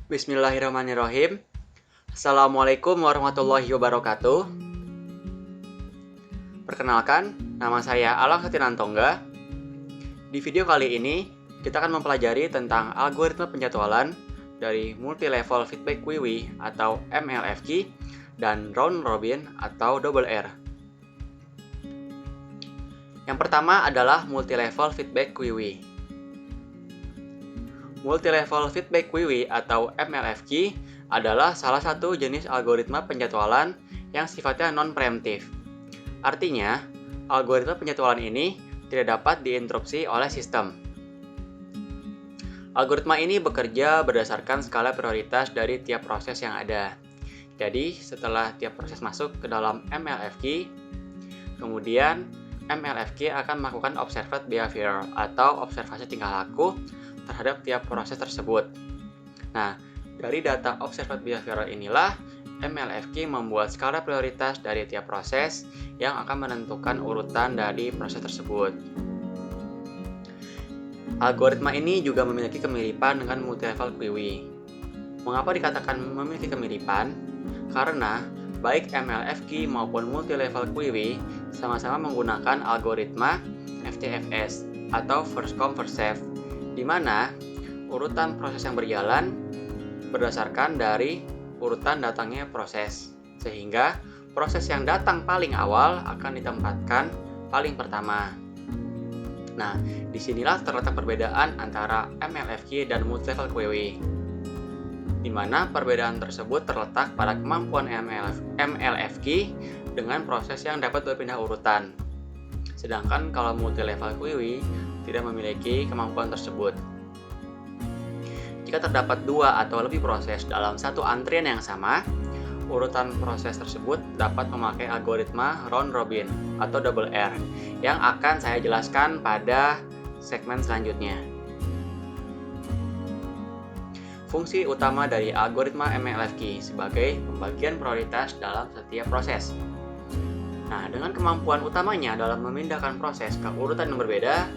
Bismillahirrahmanirrahim. Assalamualaikum warahmatullahi wabarakatuh. Perkenalkan, nama saya Alam Satinantongga. Di video kali ini, kita akan mempelajari tentang algoritma penjadwalan dari Multi-Level Feedback Queue atau MLFQ dan Round Robin atau Double R. Yang pertama adalah Multi-Level Feedback Queue. Multi-Level Feedback Queue atau MLFQ adalah salah satu jenis algoritma penjadwalan yang sifatnya non-preemptif. Artinya, algoritma penjadwalan ini tidak dapat diinterupsi oleh sistem. Algoritma ini bekerja berdasarkan skala prioritas dari tiap proses yang ada. Jadi, setelah tiap proses masuk ke dalam MLFQ, kemudian MLFQ akan melakukan observed behavior atau observasi tingkah laku terhadap tiap proses tersebut. Nah, dari data observed behavior inilah MLFQ membuat skala prioritas dari tiap proses yang akan menentukan urutan dari proses tersebut. Algoritma ini juga memiliki kemiripan dengan multi-level queue. Mengapa dikatakan memiliki kemiripan? Karena baik MLFQ maupun multi-level queue sama-sama menggunakan algoritma FCFS atau first come first serve, di mana urutan proses yang berjalan berdasarkan dari urutan datangnya proses, sehingga proses yang datang paling awal akan ditempatkan paling pertama. Nah, disinilah terletak perbedaan antara MLFQ dan multi-level queue, di mana perbedaan tersebut terletak pada kemampuan MLFQ dengan proses yang dapat berpindah urutan. Sedangkan kalau multi-level queue tidak memiliki kemampuan tersebut. Jika terdapat dua atau lebih proses dalam satu antrian yang sama, urutan proses tersebut dapat memakai algoritma round robin atau double R yang akan saya jelaskan pada segmen selanjutnya. Fungsi utama dari algoritma MLFQ sebagai pembagian prioritas dalam setiap proses. Nah, dengan kemampuan utamanya dalam memindahkan proses ke urutan yang berbeda,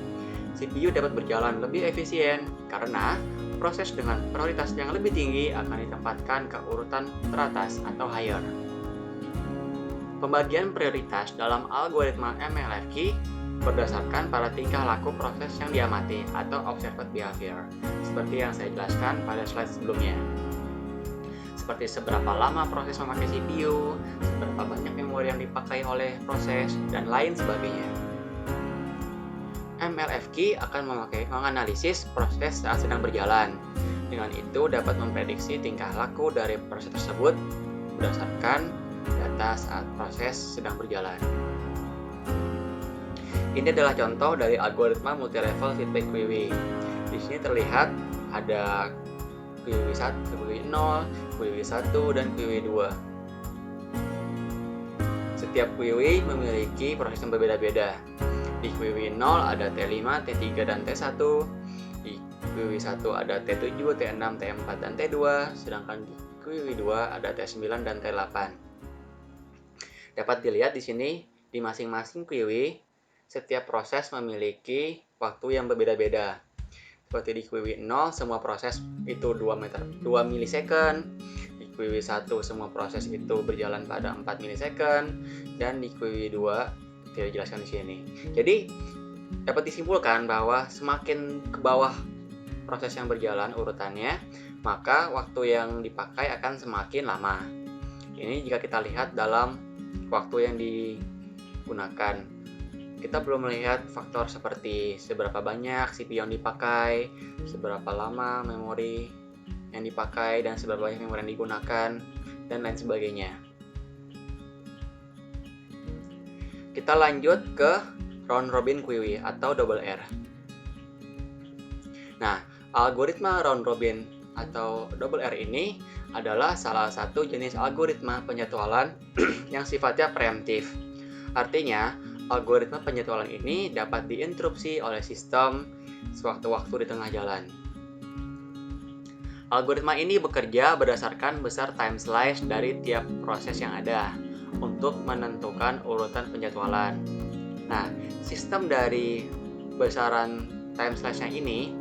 CPU dapat berjalan lebih efisien karena proses dengan prioritas yang lebih tinggi akan ditempatkan ke urutan teratas atau higher. Pembagian prioritas dalam algoritma MLFQ berdasarkan pada tingkah laku proses yang diamati atau observed behavior, seperti yang saya jelaskan pada slide sebelumnya. Seperti seberapa lama proses memakai CPU, seberapa banyak memori yang dipakai oleh proses, dan lain sebagainya. MLFQ akan menganalisis proses saat sedang berjalan. Dengan itu dapat memprediksi tingkah laku dari proses tersebut berdasarkan data saat proses sedang berjalan. Ini adalah contoh dari algoritma multi-level feedback queue. Di sini terlihat ada queue 1, queue 0, queue 1, dan queue 2. Setiap queue memiliki proses yang berbeda-beda. Di queue 0 ada T5, T3, dan T1. Di queue 1 ada T7, T6, T4, dan T2. Sedangkan di queue 2 ada T9 dan T8. Dapat dilihat di sini, di masing-masing queue, setiap proses memiliki waktu yang berbeda-beda. Seperti di queue 0, semua proses itu 2 milisecond. Di queue 1, semua proses itu berjalan pada 4 milisecond. Dan di queue 2, tidak dijelaskan di sini. Jadi dapat disimpulkan bahwa semakin ke bawah proses yang berjalan urutannya, maka waktu yang dipakai akan semakin lama. Ini jika kita lihat dalam waktu yang digunakan. Kita belum melihat faktor seperti seberapa banyak CPU yang dipakai, seberapa lama memori yang dipakai, dan seberapa banyak memori yang digunakan, dan lain sebagainya. Kita lanjut ke round robin queue atau double R. Nah, algoritma round robin atau double R ini adalah salah satu jenis algoritma penjadwalan yang sifatnya preemptif. Artinya, algoritma penjadwalan ini dapat diinterupsi oleh sistem sewaktu-waktu di tengah jalan. Algoritma ini bekerja berdasarkan besar time slice dari tiap proses yang ada untuk menentukan urutan penjadwalan. Nah, sistem dari besaran time slice-nya ini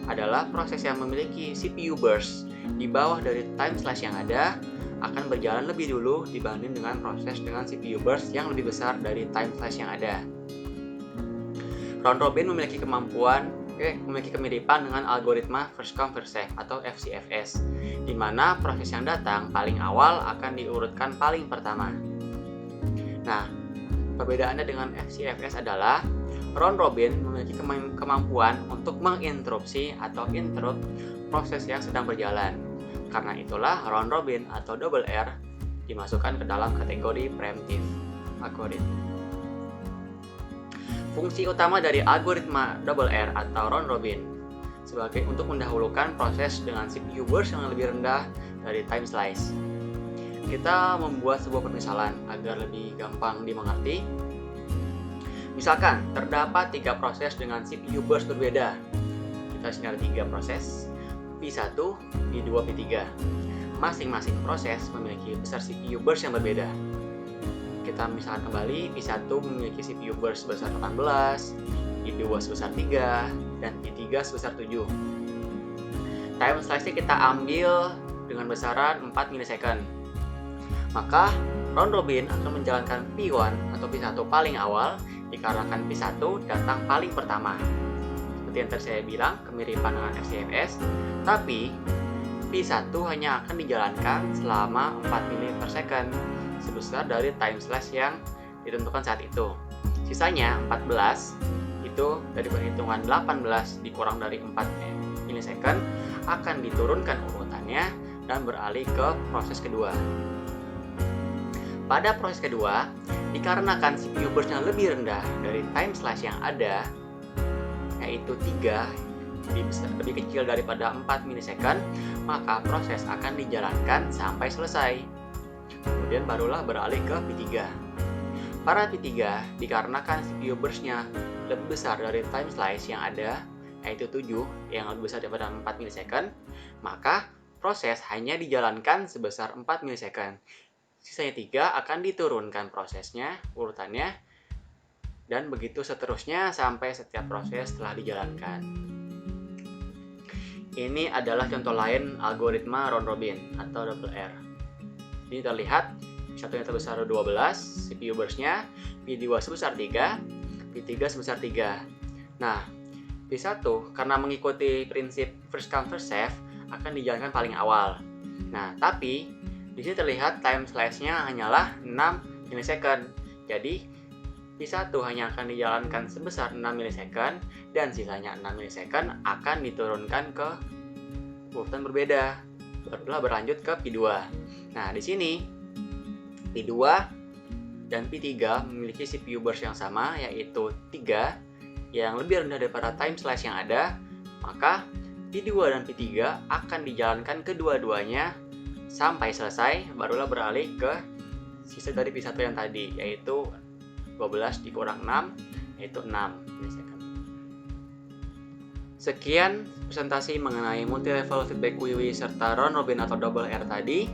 adalah proses yang memiliki CPU burst di bawah dari time slice yang ada akan berjalan lebih dulu dibanding dengan proses dengan CPU burst yang lebih besar dari time slice yang ada. Round robin memiliki kemiripan dengan algoritma first come first serve atau FCFS, di mana proses yang datang paling awal akan diurutkan paling pertama. Nah, perbedaannya dengan FCFS adalah round robin memiliki kemampuan untuk menginterupsi atau interrupt proses yang sedang berjalan. Karena itulah round robin atau double R dimasukkan ke dalam kategori preemptive algorithm. Fungsi utama dari algoritma double R atau round robin sebagai untuk mendahulukan proses dengan CPU burst yang lebih rendah dari time slice. Kita membuat sebuah permisalan agar lebih gampang dimengerti. Misalkan terdapat 3 proses dengan CPU burst berbeda. Kita sini ada 3 proses, P1, P2, P3. Masing-masing proses memiliki besar CPU burst yang berbeda. Kita misalkan kembali, P1 memiliki CPU burst sebesar 18, P2 sebesar 3, dan P3 sebesar 7. Time slice-nya kita ambil dengan besaran 4 milisecond. Maka round robin akan menjalankan P1 atau P1 paling awal dikarenakan P1 datang paling pertama. Seperti yang tadi saya bilang, kemiripan dengan FCFS, tapi P1 hanya akan dijalankan selama 4 mili per second, sebesar dari time slice yang ditentukan saat itu. Sisanya 14, itu dari perhitungan 18 dikurang dari 4 milisecond, akan diturunkan urutannya dan beralih ke proses kedua. Pada proses kedua, dikarenakan CPU burst-nya lebih rendah dari time slice yang ada, yaitu 3, lebih kecil daripada 4 milisecond, maka proses akan dijalankan sampai selesai. Kemudian barulah beralih ke P3. Pada P3, dikarenakan CPU burst-nya lebih besar dari time slice yang ada, yaitu 7, yang lebih besar daripada 4 milisecond, maka proses hanya dijalankan sebesar 4 milisecond. Sisanya 3 akan diturunkan prosesnya, urutannya, dan begitu seterusnya sampai setiap proses telah dijalankan. Ini adalah contoh lain algoritma round robin atau double R. Ini terlihat satunya sebesar 12, CPU burst-nya, P2 sebesar 3, P3 sebesar 3. Nah, P1 karena mengikuti prinsip first come first serve akan dijalankan paling awal. Nah, tapi di sini terlihat time slice-nya hanyalah 6 milisecond. Jadi, P1 hanya akan dijalankan sebesar 6 milisecond dan sisanya 6 milisecond akan diturunkan ke urutan berbeda. Barulah berlanjut ke P2. Nah, di sini P2 dan P3 memiliki CPU burst yang sama, yaitu 3, yang lebih rendah daripada time slice yang ada. Maka P2 dan P3 akan dijalankan kedua-duanya sampai selesai, barulah beralih ke sisa dari P1 yang tadi, yaitu 12 dikurang 6, yaitu 6 milisecond. Sekian presentasi mengenai multi-level feedback QW serta round robin atau double R tadi.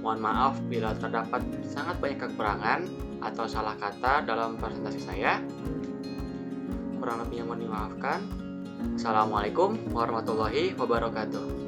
Mohon maaf bila terdapat sangat banyak kekurangan atau salah kata dalam presentasi saya. Kurang lebihnya mohon dimaafkan. Assalamualaikum warahmatullahi wabarakatuh.